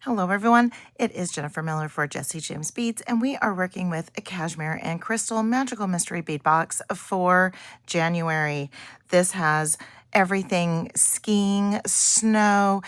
Hello everyone, it is Jenifer Miller for Jessie James Beads, and we are working with a Cashmere and Crystal Magical Mystery Bead Box for January. This has everything skiing, snow,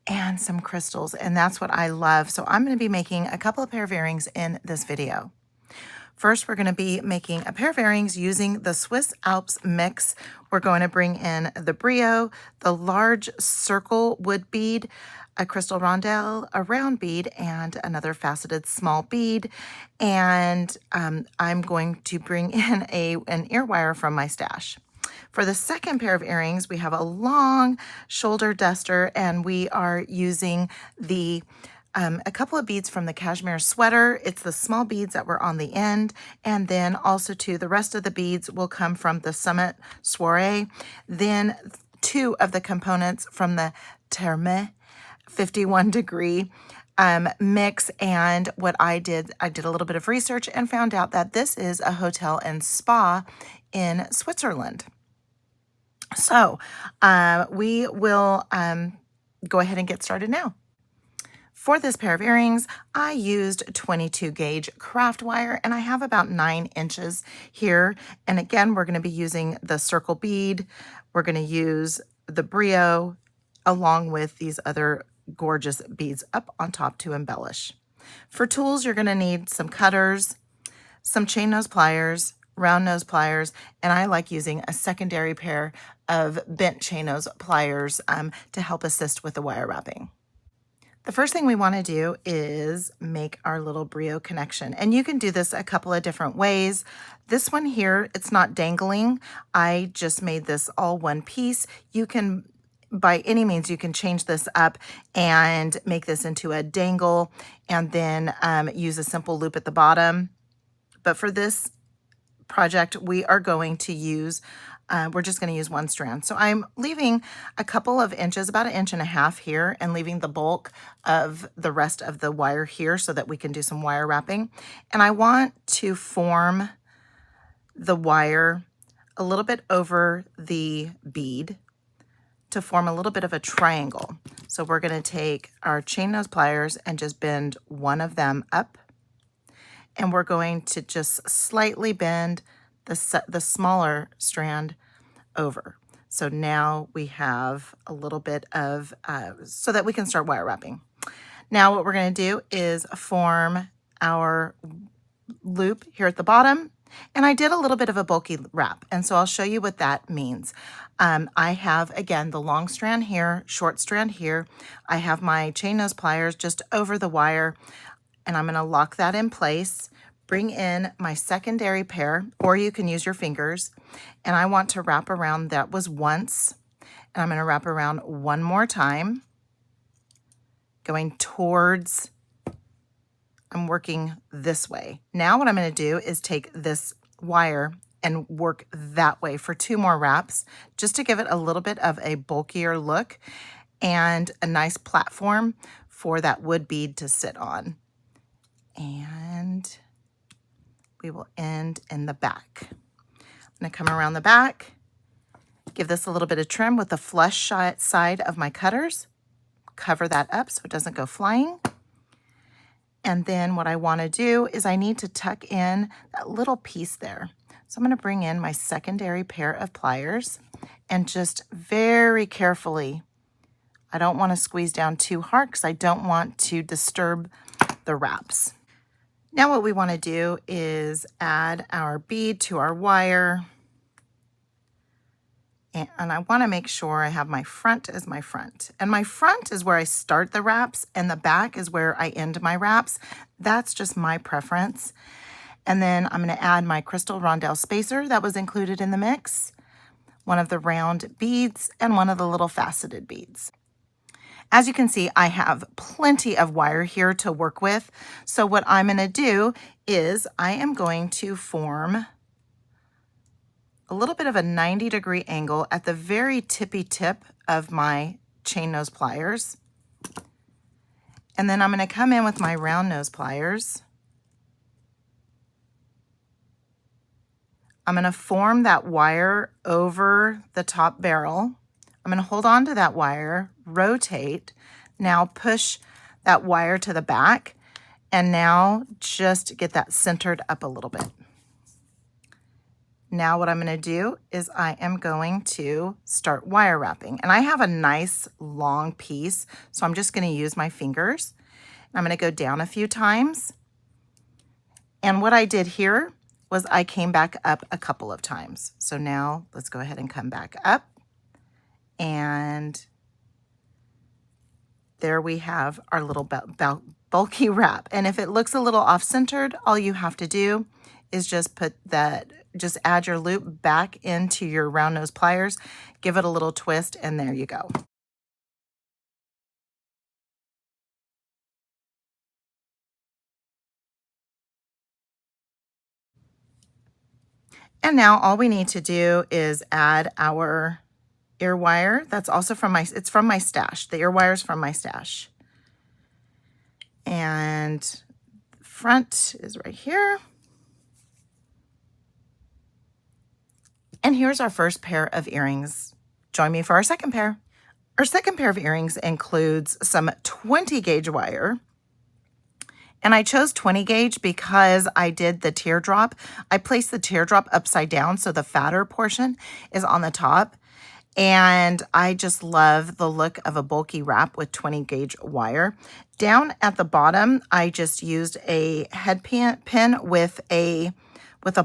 and some crystals, and that's what I love. So I'm going to be making a couple of pair of earrings in this video. First, we're going to be making a pair of earrings using the Swiss Alps mix. We're going to bring in the brio, the large circle wood bead, a crystal rondelle, a round bead, and another faceted small bead. And I'm going to bring in an ear wire from my stash. For the second pair of earrings, we have a long shoulder duster, and we are using a couple of beads from the cashmere sweater. It's the small beads that were on the end, and then also too, the rest of the beads will come from the Summit Soiree. Then two of the components from the Terme 51 degree mix. And what I did a little bit of research and found out that this is a hotel and spa in Switzerland. So we will go ahead and get started now. For this pair of earrings, I used 22 gauge craft wire, and I have about 9 inches here. And again, we're going to be using the circle bead. We're going to use the brio along with these other gorgeous beads up on top to embellish. For tools, you're going to need some cutters, some chain nose pliers, round nose pliers, and I like using a secondary pair of bent chain nose pliers to help assist with the wire wrapping. The first thing we want to do is make our little brio connection, and you can do this a couple of different ways. This one here, it's not dangling. I just made this all one piece. You can, by any means, you can change this up and make this into a dangle and then use a simple loop at the bottom. But for this project, we are going to use we're just going to use one strand. So I'm leaving a couple of inches, about 1.5 inches here, and leaving the bulk of the rest of the wire here so that we can do some wire wrapping. And I want to form the wire a little bit over the bead to form a little bit of a triangle. So we're going to take our chain nose pliers and just bend one of them up. And we're going to just slightly bend the smaller strand over. So now we have a little bit of, so that we can start wire wrapping. Now what we're going to do is form our loop here at the bottom. And I did a little bit of a bulky wrap, and so I'll show you what that means. I have, again, the long strand here, short strand here. I have my chain nose pliers just over the wire, and I'm going to lock that in place. Bring in my secondary pair, or you can use your fingers, and I want to wrap around. That was once, and I'm going to wrap around one more time, going towards, I'm working this way. Now what I'm going to do is take this wire and work that way for 2 more wraps, just to give it a little bit of a bulkier look and a nice platform for that wood bead to sit on. And we will end in the back. I'm going to come around the back, give this a little bit of trim with the flush side of my cutters, cover that up so it doesn't go flying. And then what I want to do is I need to tuck in that little piece there. So I'm going to bring in my secondary pair of pliers and just very carefully, I don't want to squeeze down too hard because I don't want to disturb the wraps. Now what we want to do is add our bead to our wire. And I want to make sure I have my front as my front. And my front is where I start the wraps, and the back is where I end my wraps. That's just my preference. And then I'm going to add my crystal rondelle spacer that was included in the mix, one of the round beads, and one of the little faceted beads. As you can see, I have plenty of wire here to work with. So what I'm going to do is I am going to form a little bit of a 90-degree angle at the very tippy tip of my chain nose pliers. And then I'm going to come in with my round nose pliers. I'm going to form that wire over the top barrel. I'm going to hold on to that wire, rotate, now push that wire to the back. And now just get that centered up a little bit. Now what I'm going to do is I am going to start wire wrapping. And I have a nice long piece, so I'm just going to use my fingers. I'm going to go down a few times. And what I did here was I came back up a couple of times. So now let's go ahead and come back up. And there we have our little bulky wrap. And if it looks a little off-centered, all you have to do is just add your loop back into your round nose pliers, give it a little twist, and there you go. And now all we need to do is add our ear wire. That's also it's from my stash. The ear wire is from my stash. And front is right here. And here's our first pair of earrings. Join me for our second pair. Our second pair of earrings includes some 20 gauge wire. And I chose 20 gauge because I did the teardrop. I placed the teardrop upside down so the fatter portion is on the top. And I just love the look of a bulky wrap with 20 gauge wire. Down at the bottom, I just used a head pin with a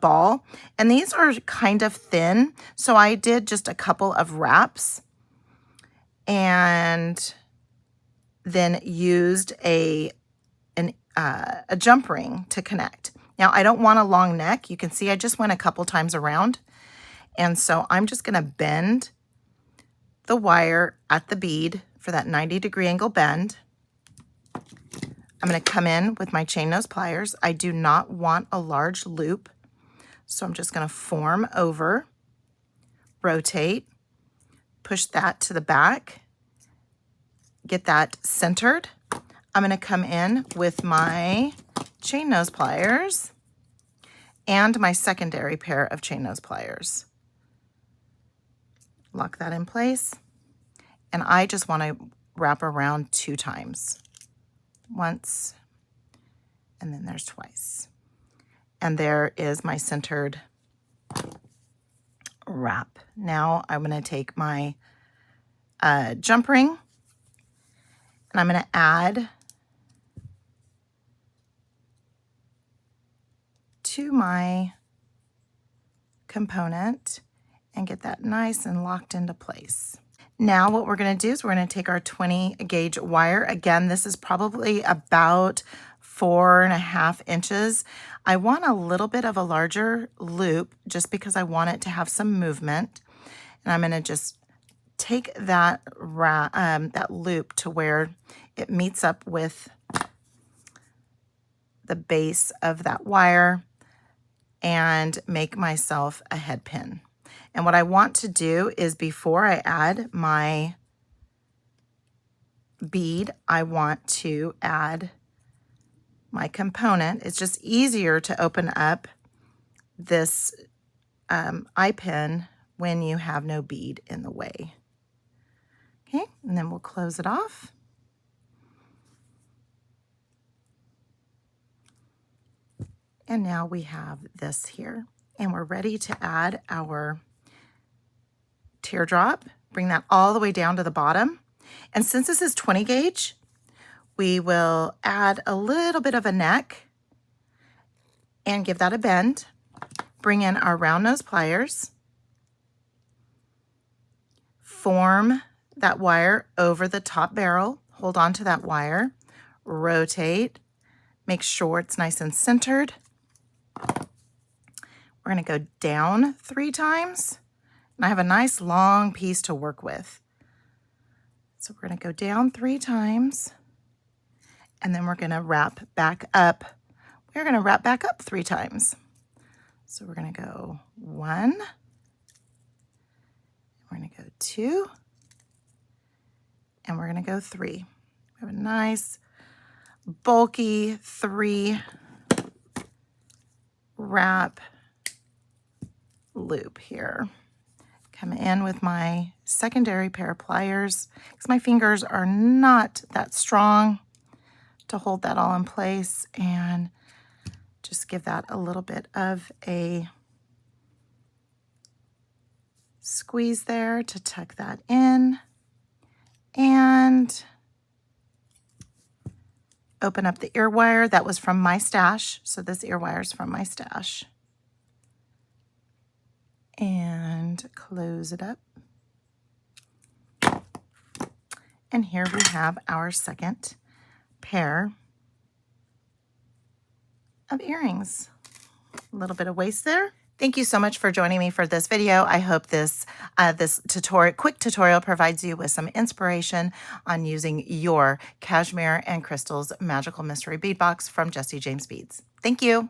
ball. And these are kind of thin, so I did just a couple of wraps and then used a jump ring to connect. Now, I don't want a long neck. You can see I just went a couple times around. And so I'm just going to bend the wire at the bead for that 90-degree angle bend. I'm going to come in with my chain nose pliers. I do not want a large loop, so I'm just going to form over, rotate, push that to the back, get that centered. I'm going to come in with my chain nose pliers and my secondary pair of chain nose pliers. Lock that in place. And I just want to wrap around 2 times. Once, and then there's twice. And there is my centered wrap. Now I'm going to take my jump ring and I'm going to add to my component and get that nice and locked into place. Now what we're going to do is we're going to take our 20 gauge wire. Again, this is probably about 4.5 inches. I want a little bit of a larger loop just because I want it to have some movement. And I'm going to just take that loop to where it meets up with the base of that wire and make myself a head pin. And what I want to do is before I add my bead, I want to add my component. It's just easier to open up this eye pin when you have no bead in the way. Okay, and then we'll close it off. And now we have this here. And we're ready to add our teardrop. Bring that all the way down to the bottom. And since this is 20 gauge, we will add a little bit of a neck and give that a bend. Bring in our round nose pliers. Form that wire over the top barrel. Hold on to that wire. Rotate. Make sure it's nice and centered. We're going to go down 3 times. And I have a nice long piece to work with. So we're going to go down 3 times. And then we're going to wrap back up. We're going to wrap back up 3 times. So we're going to go 1. We're going to go 2. And we're going to go 3. We have a nice bulky 3 wrap loop here. Come in with my secondary pair of pliers because my fingers are not that strong. to hold that all in place, and just give that a little bit of a squeeze there to tuck that in, and open up the ear wire. That was from my stash, so this ear wire is from my stash. And close it up. And here we have our second pair of earrings. A little bit of waist there. Thank you so much for joining me for this video. I hope this quick tutorial provides you with some inspiration on using your Cashmere and Crystals Magical Mystery Bead Box from Jessie James Beads. Thank you.